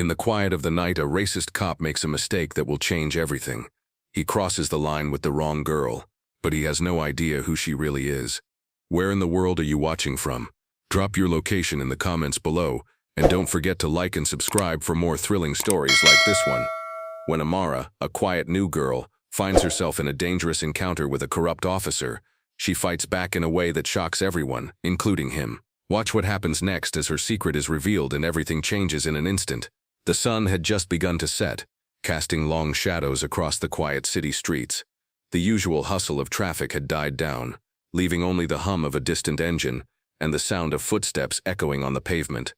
In the quiet of the night, a racist cop makes a mistake that will change everything. He crosses the line with the wrong girl, but he has no idea who she really is. Where in the world are you watching from? Drop your location in the comments below, and don't forget to like and subscribe for more thrilling stories like this one. When Amara, a quiet new girl, finds herself in a dangerous encounter with a corrupt officer, she fights back in a way that shocks everyone, including him. Watch what happens next as her secret is revealed and everything changes in an instant. The sun had just begun to set, casting long shadows across the quiet city streets. The usual hustle of traffic had died down, leaving only the hum of a distant engine and the sound of footsteps echoing on the pavement.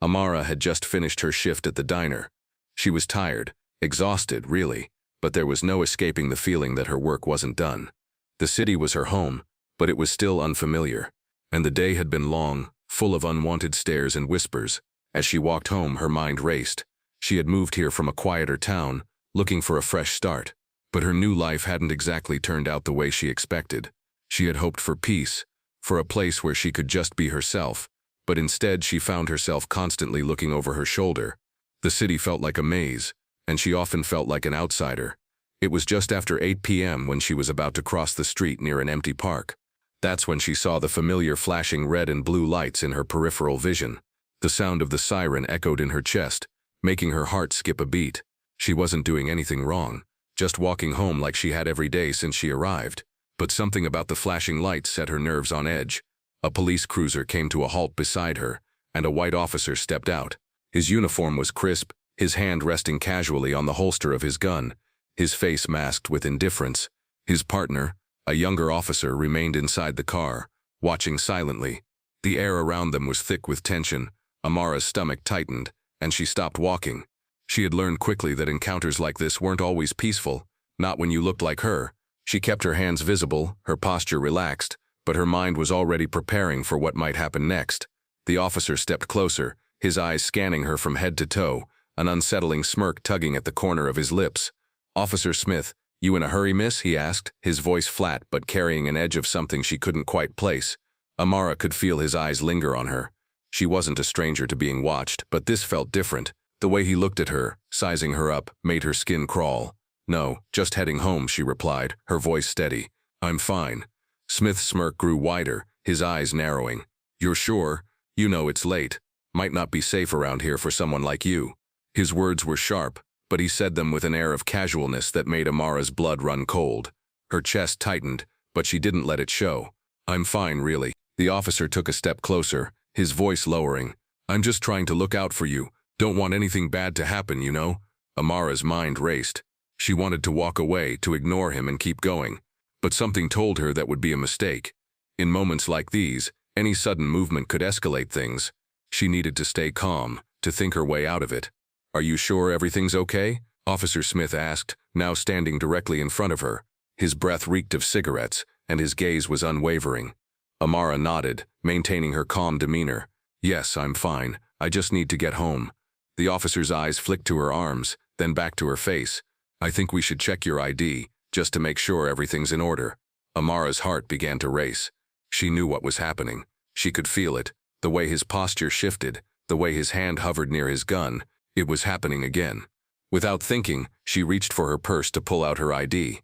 Amara had just finished her shift at the diner. She was tired, exhausted, really, but there was no escaping the feeling that her work wasn't done. The city was her home, but it was still unfamiliar, and the day had been long, full of unwanted stares and whispers. As she walked home, her mind raced. She had moved here from a quieter town, looking for a fresh start, but her new life hadn't exactly turned out the way she expected. She had hoped for peace, for a place where she could just be herself, but instead she found herself constantly looking over her shoulder. The city felt like a maze, and she often felt like an outsider. It was just after 8 p.m. when she was about to cross the street near an empty park. That's when she saw the familiar flashing red and blue lights in her peripheral vision. The sound of the siren echoed in her chest, making her heart skip a beat. She wasn't doing anything wrong, just walking home like she had every day since she arrived. But something about the flashing lights set her nerves on edge. A police cruiser came to a halt beside her, and a white officer stepped out. His uniform was crisp, his hand resting casually on the holster of his gun, his face masked with indifference. His partner, a younger officer, remained inside the car, watching silently. The air around them was thick with tension. Amara's stomach tightened, and she stopped walking. She had learned quickly that encounters like this weren't always peaceful, not when you looked like her. She kept her hands visible, her posture relaxed, but her mind was already preparing for what might happen next. The officer stepped closer, his eyes scanning her from head to toe, an unsettling smirk tugging at the corner of his lips. "Officer Smith, you in a hurry, miss?" he asked, his voice flat but carrying an edge of something she couldn't quite place. Amara could feel his eyes linger on her. She wasn't a stranger to being watched, but this felt different. The way he looked at her, sizing her up, made her skin crawl. "No, just heading home," she replied, her voice steady. "I'm fine." Smith's smirk grew wider, his eyes narrowing. "You're sure? You know it's late. Might not be safe around here for someone like you." His words were sharp, but he said them with an air of casualness that made Amara's blood run cold. Her chest tightened, but she didn't let it show. "I'm fine, really." The officer took a step closer, his voice lowering. "I'm just trying to look out for you. Don't want anything bad to happen, you know." Amara's mind raced. She wanted to walk away, to ignore him and keep going. But something told her that would be a mistake. In moments like these, any sudden movement could escalate things. She needed to stay calm, to think her way out of it. "Are you sure everything's okay?" Officer Smith asked, now standing directly in front of her. His breath reeked of cigarettes, and his gaze was unwavering. Amara nodded, maintaining her calm demeanor. "Yes, I'm fine. I just need to get home." The officer's eyes flicked to her arms, then back to her face. "I think we should check your ID, just to make sure everything's in order." Amara's heart began to race. She knew what was happening. She could feel it, the way his posture shifted, the way his hand hovered near his gun. It was happening again. Without thinking, she reached for her purse to pull out her ID.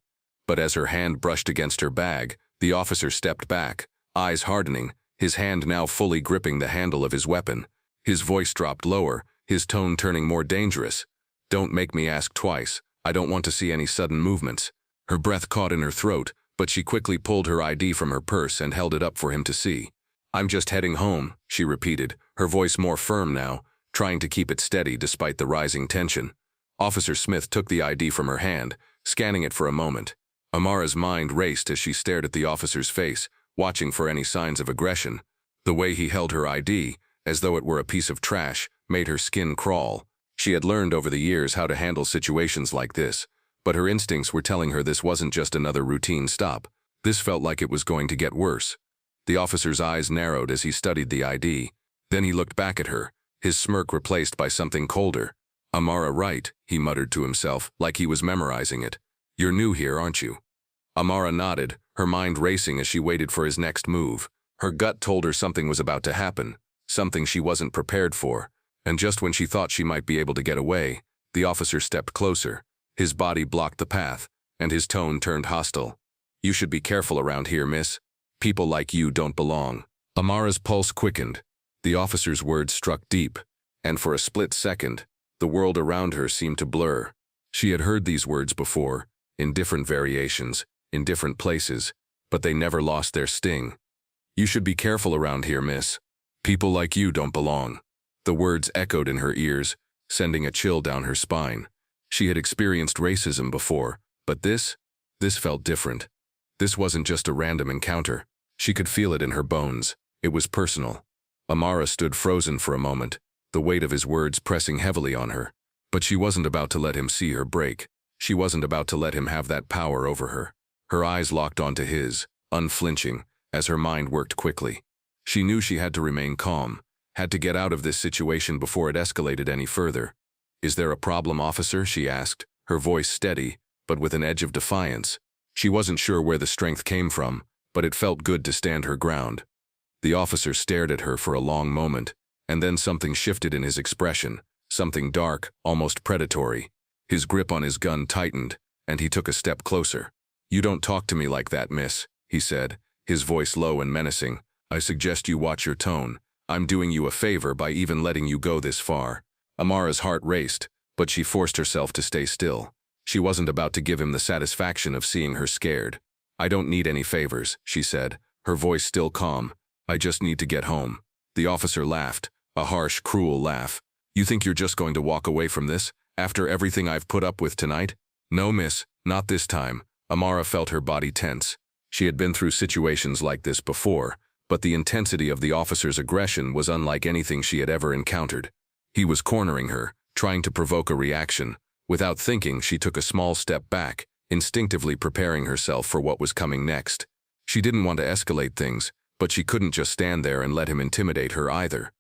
But as her hand brushed against her bag, the officer stepped back, eyes hardening, his hand now fully gripping the handle of his weapon. His voice dropped lower, his tone turning more dangerous. "Don't make me ask twice. I don't want to see any sudden movements." Her breath caught in her throat, but she quickly pulled her ID from her purse and held it up for him to see. "I'm just heading home," she repeated, her voice more firm now, trying to keep it steady despite the rising tension. Officer Smith took the ID from her hand, scanning it for a moment. Amara's mind raced as she stared at the officer's face, watching for any signs of aggression. The way he held her ID, as though it were a piece of trash, made her skin crawl. She had learned over the years how to handle situations like this, but her instincts were telling her this wasn't just another routine stop. This felt like it was going to get worse. The officer's eyes narrowed as he studied the ID. Then he looked back at her, his smirk replaced by something colder. "Amara, right," he muttered to himself, like he was memorizing it. "You're new here, aren't you?" Amara nodded, her mind racing as she waited for his next move. Her gut told her something was about to happen, something she wasn't prepared for. And just when she thought she might be able to get away, the officer stepped closer. His body blocked the path, and his tone turned hostile. "You should be careful around here, miss. People like you don't belong." Amara's pulse quickened. The officer's words struck deep, and for a split second, the world around her seemed to blur. She had heard these words before, in different variations, in different places, but they never lost their sting. "You should be careful around here, miss. People like you don't belong." The words echoed in her ears, sending a chill down her spine. She had experienced racism before, but this felt different. This wasn't just a random encounter. She could feel it in her bones. It was personal. Amara stood frozen for a moment, the weight of his words pressing heavily on her. But she wasn't about to let him see her break. She wasn't about to let him have that power over her. Her eyes locked onto his, unflinching, as her mind worked quickly. She knew she had to remain calm, had to get out of this situation before it escalated any further. "Is there a problem, officer?" she asked, her voice steady, but with an edge of defiance. She wasn't sure where the strength came from, but it felt good to stand her ground. The officer stared at her for a long moment, and then something shifted in his expression, something dark, almost predatory. His grip on his gun tightened, and he took a step closer. "You don't talk to me like that, miss," he said, his voice low and menacing. "I suggest you watch your tone. I'm doing you a favor by even letting you go this far." Amara's heart raced, but she forced herself to stay still. She wasn't about to give him the satisfaction of seeing her scared. "I don't need any favors," she said, her voice still calm. "I just need to get home." The officer laughed, a harsh, cruel laugh. "You think you're just going to walk away from this, after everything I've put up with tonight?" "No, miss, not this time." Amara felt her body tense. She had been through situations like this before, but the intensity of the officer's aggression was unlike anything she had ever encountered. He was cornering her, trying to provoke a reaction. Without thinking, she took a small step back, instinctively preparing herself for what was coming next. She didn't want to escalate things, but she couldn't just stand there and let him intimidate her either.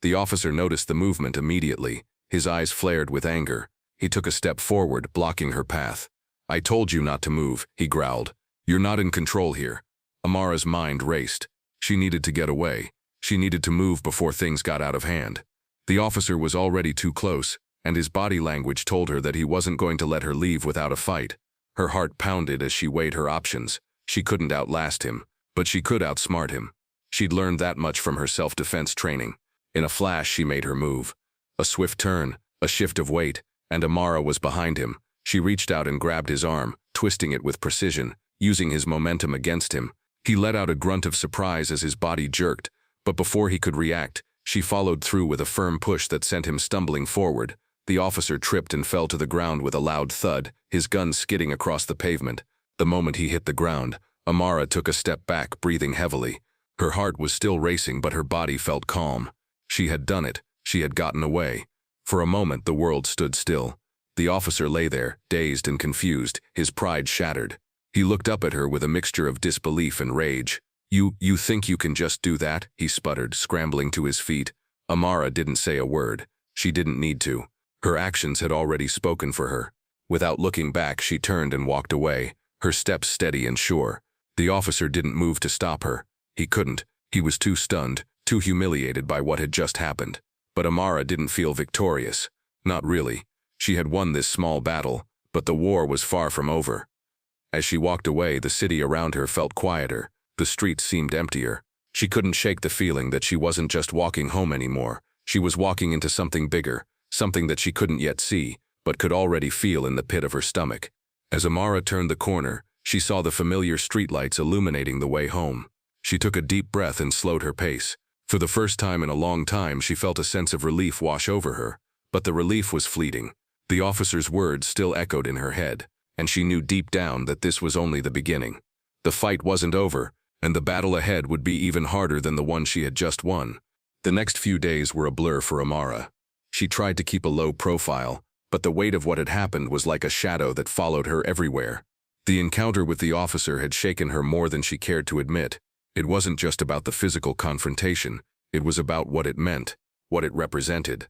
The officer noticed the movement immediately. His eyes flared with anger. He took a step forward, blocking her path. "I told you not to move," he growled. "You're not in control here." Amara's mind raced. She needed to get away. She needed to move before things got out of hand. The officer was already too close, and his body language told her that he wasn't going to let her leave without a fight. Her heart pounded as she weighed her options. She couldn't outlast him, but she could outsmart him. She'd learned that much from her self-defense training. In a flash, she made her move. A swift turn, a shift of weight, and Amara was behind him. She reached out and grabbed his arm, twisting it with precision, using his momentum against him. He let out a grunt of surprise as his body jerked, but before he could react, she followed through with a firm push that sent him stumbling forward. The officer tripped and fell to the ground with a loud thud, his gun skidding across the pavement. The moment he hit the ground, Amara took a step back, breathing heavily. Her heart was still racing, but her body felt calm. She had done it. She had gotten away. For a moment, the world stood still. The officer lay there, dazed and confused, his pride shattered. He looked up at her with a mixture of disbelief and rage. You think you can just do that?" he sputtered, scrambling to his feet. Amara didn't say a word. She didn't need to. Her actions had already spoken for her. Without looking back, she turned and walked away, her steps steady and sure. The officer didn't move to stop her. He couldn't. He was too stunned, too humiliated by what had just happened. But Amara didn't feel victorious. Not really. She had won this small battle, but the war was far from over. As she walked away, the city around her felt quieter. The streets seemed emptier. She couldn't shake the feeling that she wasn't just walking home anymore. She was walking into something bigger, something that she couldn't yet see, but could already feel in the pit of her stomach. As Amara turned the corner, she saw the familiar streetlights illuminating the way home. She took a deep breath and slowed her pace. For the first time in a long time, she felt a sense of relief wash over her. But the relief was fleeting. The officer's words still echoed in her head, and she knew deep down that this was only the beginning. The fight wasn't over, and the battle ahead would be even harder than the one she had just won. The next few days were a blur for Amara. She tried to keep a low profile, but the weight of what had happened was like a shadow that followed her everywhere. The encounter with the officer had shaken her more than she cared to admit. It wasn't just about the physical confrontation. It was about what it meant, what it represented.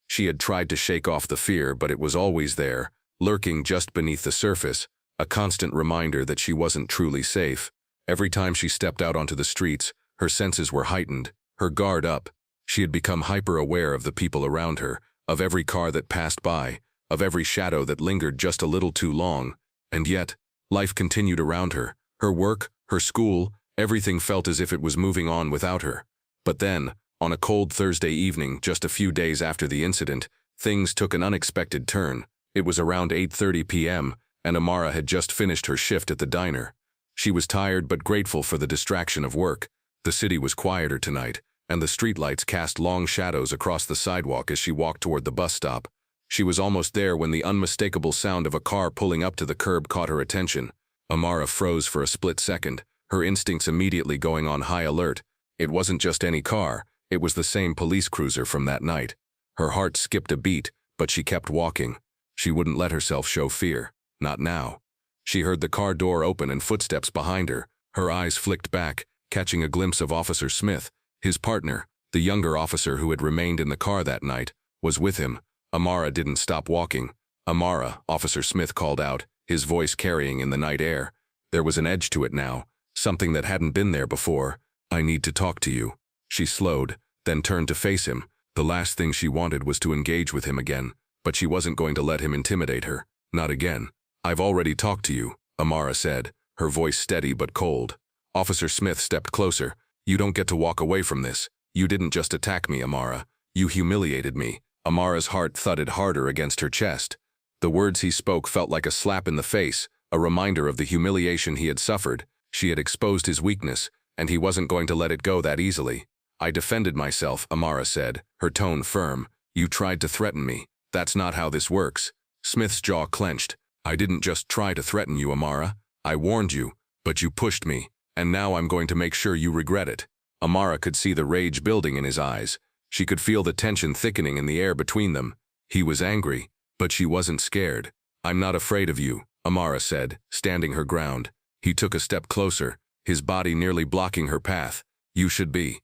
She had tried to shake off the fear, but it was always there, lurking just beneath the surface, a constant reminder that she wasn't truly safe. Every time she stepped out onto the streets, her senses were heightened, her guard up. She had become hyper-aware of the people around her, of every car that passed by, of every shadow that lingered just a little too long. And yet, life continued around her. Her work, her school, everything felt as if it was moving on without her. But then, on a cold Thursday evening, just a few days after the incident, things took an unexpected turn. It was around 8:30 p.m., and Amara had just finished her shift at the diner. She was tired but grateful for the distraction of work. The city was quieter tonight, and the streetlights cast long shadows across the sidewalk as she walked toward the bus stop. She was almost there when the unmistakable sound of a car pulling up to the curb caught her attention. Amara froze for a split second, her instincts immediately going on high alert. It wasn't just any car, it was the same police cruiser from that night. Her heart skipped a beat, but she kept walking. She wouldn't let herself show fear. Not now. She heard the car door open and footsteps behind her. Her eyes flicked back, catching a glimpse of Officer Smith. His partner, the younger officer who had remained in the car that night, was with him. Amara didn't stop walking. "Amara," Officer Smith called out, his voice carrying in the night air. There was an edge to it now, something that hadn't been there before. "I need to talk to you." She slowed, then turned to face him. The last thing she wanted was to engage with him again, but she wasn't going to let him intimidate her. Not again. "I've already talked to you," Amara said, her voice steady but cold. Officer Smith stepped closer. "You don't get to walk away from this. You didn't just attack me, Amara. You humiliated me." Amara's heart thudded harder against her chest. The words he spoke felt like a slap in the face, a reminder of the humiliation he had suffered. She had exposed his weakness, and he wasn't going to let it go that easily. "I defended myself," Amara said, her tone firm. "You tried to threaten me. That's not how this works." Smith's jaw clenched. "I didn't just try to threaten you, Amara. I warned you, but you pushed me, and now I'm going to make sure you regret it." Amara could see the rage building in his eyes. She could feel the tension thickening in the air between them. He was angry, but she wasn't scared. "I'm not afraid of you," Amara said, standing her ground. He took a step closer, his body nearly blocking her path. "You should be."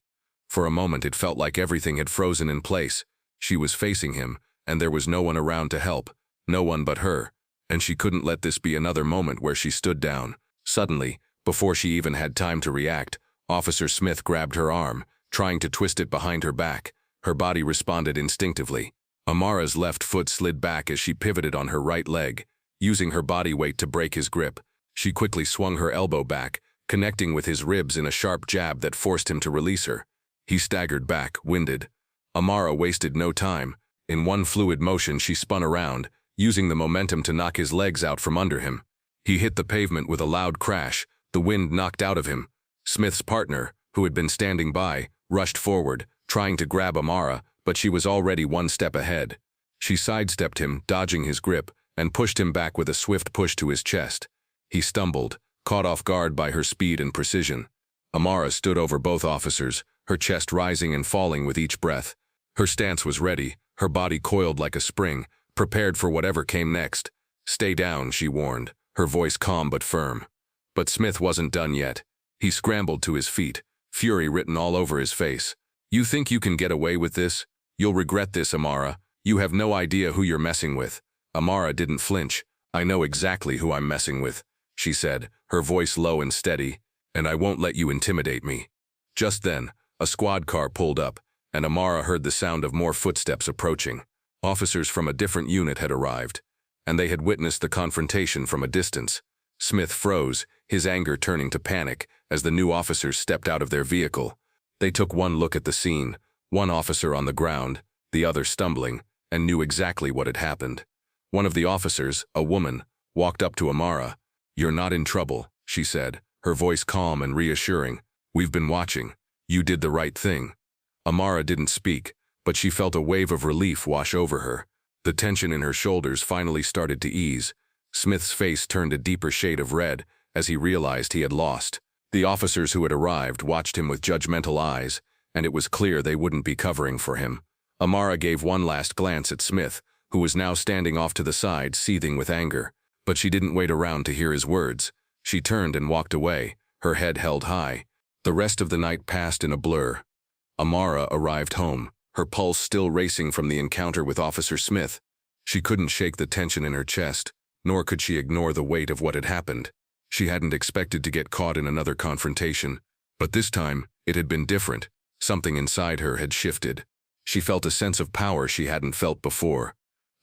For a moment it felt like everything had frozen in place. She was facing him, and there was no one around to help. No one but her. And she couldn't let this be another moment where she stood down. Suddenly, before she even had time to react, Officer Smith grabbed her arm, trying to twist it behind her back. Her body responded instinctively. Amara's left foot slid back as she pivoted on her right leg, using her body weight to break his grip. She quickly swung her elbow back, connecting with his ribs in a sharp jab that forced him to release her. He staggered back, winded. Amara wasted no time. In one fluid motion she spun around, using the momentum to knock his legs out from under him. He hit the pavement with a loud crash, the wind knocked out of him. Smith's partner, who had been standing by, rushed forward, trying to grab Amara, but she was already one step ahead. She sidestepped him, dodging his grip, and pushed him back with a swift push to his chest. He stumbled, caught off guard by her speed and precision. Amara stood over both officers, her chest rising and falling with each breath. Her stance was ready, her body coiled like a spring, prepared for whatever came next. "Stay down," she warned, her voice calm but firm. But Smith wasn't done yet. He scrambled to his feet, fury written all over his face. "You think you can get away with this? You'll regret this, Amara. You have no idea who you're messing with." Amara didn't flinch. "I know exactly who I'm messing with," she said, her voice low and steady, "and I won't let you intimidate me." Just then, a squad car pulled up, and Amara heard the sound of more footsteps approaching. Officers from a different unit had arrived, and they had witnessed the confrontation from a distance. Smith froze, his anger turning to panic as the new officers stepped out of their vehicle. They took one look at the scene, one officer on the ground, the other stumbling, and knew exactly what had happened. One of the officers, a woman, walked up to Amara. "You're not in trouble," she said, her voice calm and reassuring. "We've been watching. You did the right thing." Amara didn't speak, but she felt a wave of relief wash over her. The tension in her shoulders finally started to ease. Smith's face turned a deeper shade of red as he realized he had lost. The officers who had arrived watched him with judgmental eyes, and it was clear they wouldn't be covering for him. Amara gave one last glance at Smith, who was now standing off to the side, seething with anger. But she didn't wait around to hear his words. She turned and walked away, her head held high. The rest of the night passed in a blur. Amara arrived home, her pulse still racing from the encounter with Officer Smith. She couldn't shake the tension in her chest, nor could she ignore the weight of what had happened. She hadn't expected to get caught in another confrontation, but this time it had been different. Something inside her had shifted. She felt a sense of power she hadn't felt before.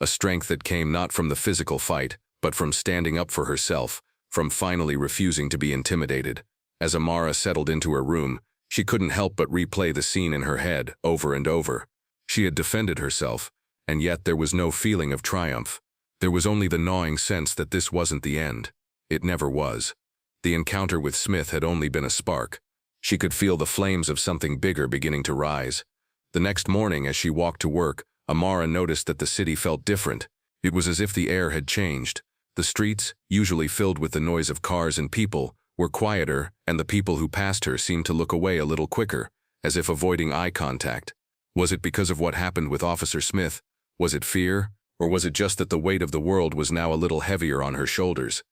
A strength that came not from the physical fight, but from standing up for herself, from finally refusing to be intimidated. As Amara settled into her room, she couldn't help but replay the scene in her head over and over. She had defended herself, and yet there was no feeling of triumph. There was only the gnawing sense that this wasn't the end. It never was. The encounter with Smith had only been a spark. She could feel the flames of something bigger beginning to rise. The next morning, as she walked to work, Amara noticed that the city felt different. It was as if the air had changed. The streets, usually filled with the noise of cars and people, were quieter, and the people who passed her seemed to look away a little quicker, as if avoiding eye contact. Was it because of what happened with Officer Smith? Was it fear? Or was it just that the weight of the world was now a little heavier on her shoulders?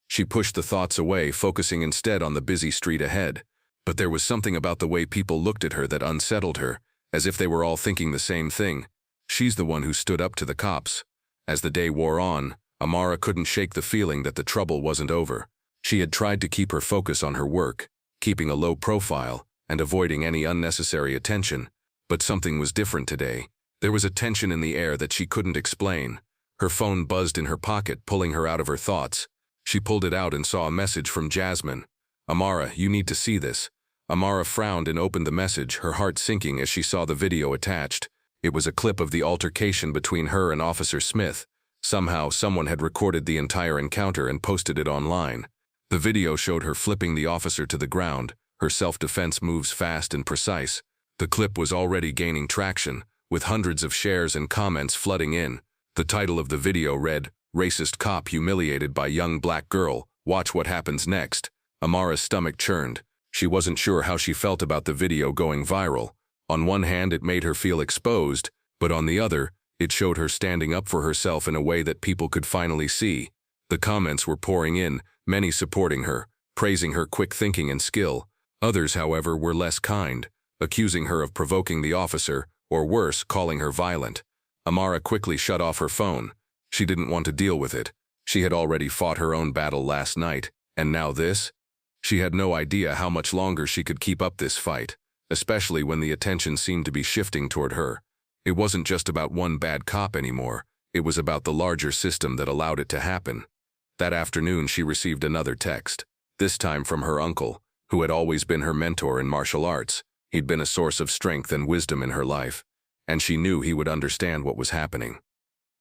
She pushed the thoughts away, focusing instead on the busy street ahead. But there was something about the way people looked at her that unsettled her, as if they were all thinking the same thing. She's the one who stood up to the cops. As the day wore on, Amara couldn't shake the feeling that the trouble wasn't over. She had tried to keep her focus on her work, keeping a low profile and avoiding any unnecessary attention. But something was different today. There was a tension in the air that she couldn't explain. Her phone buzzed in her pocket, pulling her out of her thoughts. She pulled it out and saw a message from Jasmine. "Amara, you need to see this." Amara frowned and opened the message, her heart sinking as she saw the video attached. It was a clip of the altercation between her and Officer Smith. Somehow, someone had recorded the entire encounter and posted it online. The video showed her flipping the officer to the ground, her self-defense moves fast and precise. The clip was already gaining traction, with hundreds of shares and comments flooding in. The title of the video read, "Racist Cop Humiliated by Young Black Girl, Watch What Happens Next." Amara's stomach churned. She wasn't sure how she felt about the video going viral. On one hand, it made her feel exposed, but on the other, it showed her standing up for herself in a way that people could finally see. The comments were pouring in, many supporting her, praising her quick thinking and skill. Others, however, were less kind, accusing her of provoking the officer, or worse, calling her violent. Amara quickly shut off her phone. She didn't want to deal with it. She had already fought her own battle last night, and now this? She had no idea how much longer she could keep up this fight, especially when the attention seemed to be shifting toward her. It wasn't just about one bad cop anymore. It was about the larger system that allowed it to happen. That afternoon, she received another text, this time from her uncle, who had always been her mentor in martial arts. He'd been a source of strength and wisdom in her life, and she knew he would understand what was happening.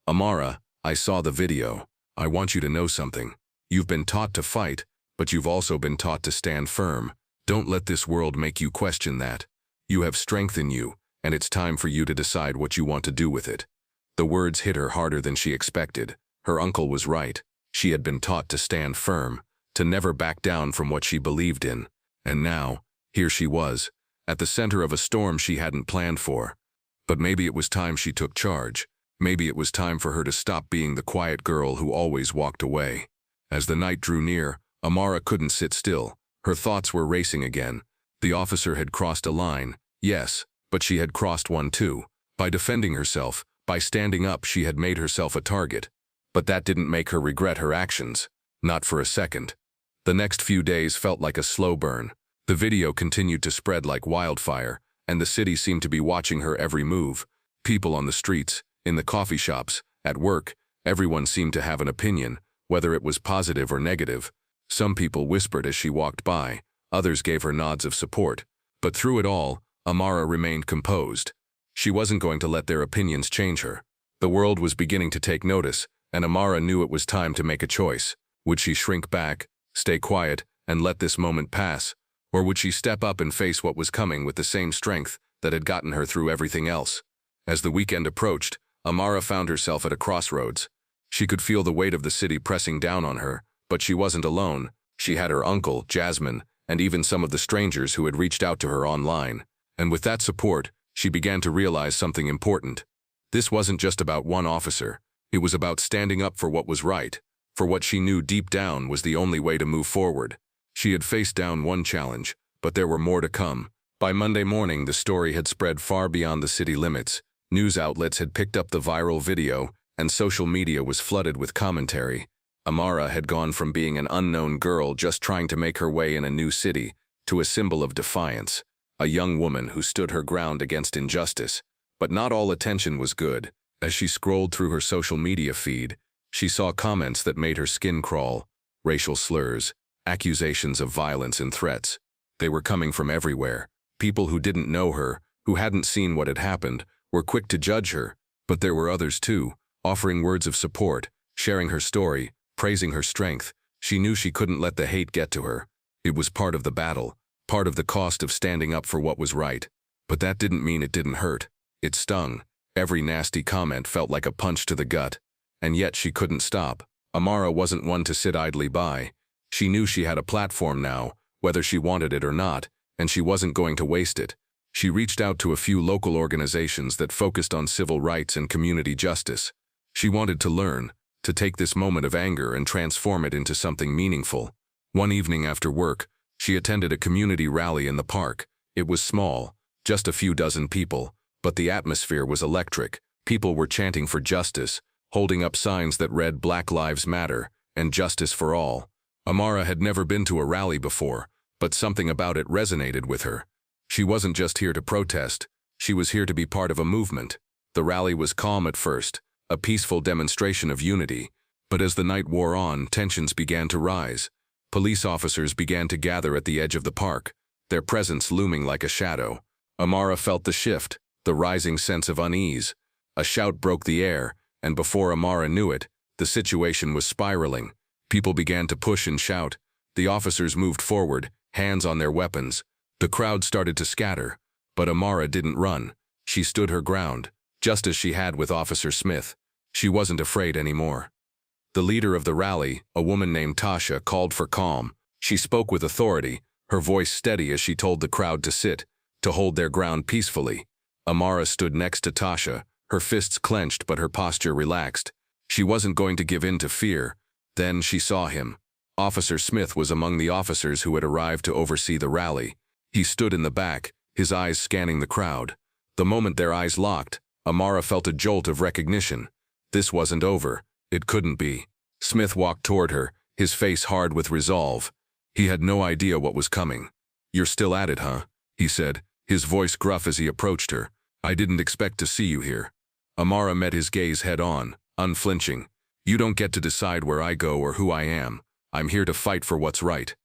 "Amara, I saw the video. I want you to know something. You've been taught to fight, but you've also been taught to stand firm. Don't let this world make you question that. You have strength in you, and it's time for you to decide what you want to do with it." The words hit her harder than she expected. Her uncle was right. She had been taught to stand firm, to never back down from what she believed in. And now, here she was, at the center of a storm she hadn't planned for. But maybe it was time she took charge. Maybe it was time for her to stop being the quiet girl who always walked away. As the night drew near, Amara couldn't sit still. Her thoughts were racing again. The officer had crossed a line, yes, but she had crossed one too. By defending herself, by standing up, she had made herself a target. But that didn't make her regret her actions. Not for a second. The next few days felt like a slow burn. The video continued to spread like wildfire, and the city seemed to be watching her every move. People on the streets, in the coffee shops, at work, everyone seemed to have an opinion, whether it was positive or negative. Some people whispered as she walked by, others gave her nods of support. But through it all, Amara remained composed. She wasn't going to let their opinions change her. The world was beginning to take notice, and Amara knew it was time to make a choice. Would she shrink back, stay quiet, and let this moment pass? Or would she step up and face what was coming with the same strength that had gotten her through everything else? As the weekend approached, Amara found herself at a crossroads. She could feel the weight of the city pressing down on her, but she wasn't alone. She had her uncle, Jasmine, and even some of the strangers who had reached out to her online. And with that support, she began to realize something important. This wasn't just about one officer. It was about standing up for what was right, for what she knew deep down was the only way to move forward. She had faced down one challenge, but there were more to come. By Monday morning, the story had spread far beyond the city limits. News outlets had picked up the viral video, and social media was flooded with commentary. Amara had gone from being an unknown girl just trying to make her way in a new city to a symbol of defiance, a young woman who stood her ground against injustice. But not all attention was good. As she scrolled through her social media feed, she saw comments that made her skin crawl, racial slurs, accusations of violence and threats. They were coming from everywhere. People who didn't know her, who hadn't seen what had happened, were quick to judge her. But there were others too, offering words of support, sharing her story, praising her strength. She knew she couldn't let the hate get to her. It was part of the battle, part of the cost of standing up for what was right. But that didn't mean it didn't hurt. It stung. Every nasty comment felt like a punch to the gut. And yet she couldn't stop. Amara wasn't one to sit idly by. She knew she had a platform now, whether she wanted it or not, and she wasn't going to waste it. She reached out to a few local organizations that focused on civil rights and community justice. She wanted to learn, to take this moment of anger and transform it into something meaningful. One evening after work, she attended a community rally in the park. It was small, just a few dozen people, but the atmosphere was electric. People were chanting for justice, holding up signs that read "Black Lives Matter" and "Justice for All." Amara had never been to a rally before, but something about it resonated with her. She wasn't just here to protest, she was here to be part of a movement. The rally was calm at first, a peaceful demonstration of unity, but as the night wore on, tensions began to rise. Police officers began to gather at the edge of the park, their presence looming like a shadow. Amara felt the shift, the rising sense of unease. A shout broke the air, and before Amara knew it, the situation was spiraling. People began to push and shout. The officers moved forward, hands on their weapons. The crowd started to scatter, but Amara didn't run. She stood her ground, just as she had with Officer Smith. She wasn't afraid anymore. The leader of the rally, a woman named Tasha, called for calm. She spoke with authority, her voice steady as she told the crowd to sit, to hold their ground peacefully. Amara stood next to Tasha, her fists clenched but her posture relaxed. She wasn't going to give in to fear. Then she saw him. Officer Smith was among the officers who had arrived to oversee the rally. He stood in the back, his eyes scanning the crowd. The moment their eyes locked, Amara felt a jolt of recognition. This wasn't over. It couldn't be. Smith walked toward her, his face hard with resolve. He had no idea what was coming. "You're still at it, huh?" he said, his voice gruff as he approached her. "I didn't expect to see you here." Amara met his gaze head-on, unflinching. "You don't get to decide where I go or who I am. I'm here to fight for what's right."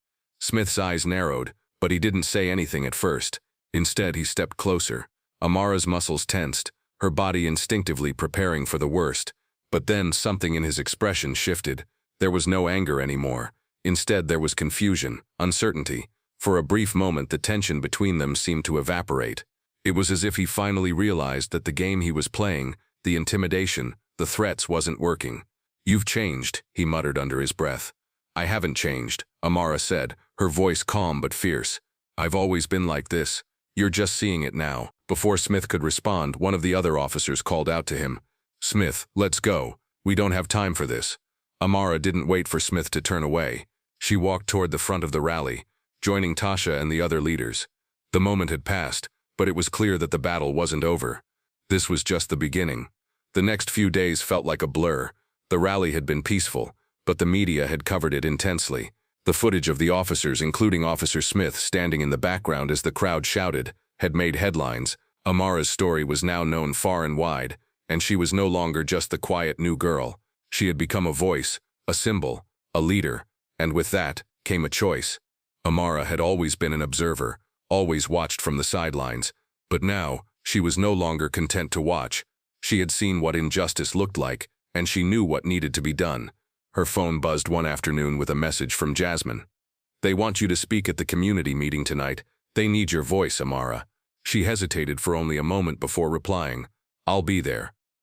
Smith's eyes narrowed, but he didn't say anything at first. Instead, he stepped closer. Amara's muscles tensed, her body instinctively preparing for the worst. But then something in his expression shifted. There was no anger anymore. Instead, there was confusion, uncertainty. For a brief moment, the tension between them seemed to evaporate. It was as if he finally realized that the game he was playing, the intimidation, the threats, wasn't working. "You've changed," he muttered under his breath. "I haven't changed," Amara said, her voice calm but fierce. "I've always been like this. You're just seeing it now." Before Smith could respond, one of the other officers called out to him. "Smith, let's go. We don't have time for this." Amara didn't wait for Smith to turn away. She walked toward the front of the rally, joining Tasha and the other leaders. The moment had passed, but it was clear that the battle wasn't over. This was just the beginning. The next few days felt like a blur. The rally had been peaceful, but the media had covered it intensely. The footage of the officers, including Officer Smith, standing in the background as the crowd shouted, had made headlines. Amara's story was now known far and wide, and she was no longer just the quiet new girl. She had become a voice, a symbol, a leader, and with that came a choice. Amara had always been an observer, always watched from the sidelines, but now she was no longer content to watch. She had seen what injustice looked like, and she knew what needed to be done. Her phone buzzed one afternoon with a message from Jasmine. "They want you to speak at the community meeting tonight. They need your voice, Amara." She hesitated for only a moment before replying, "I'll be there."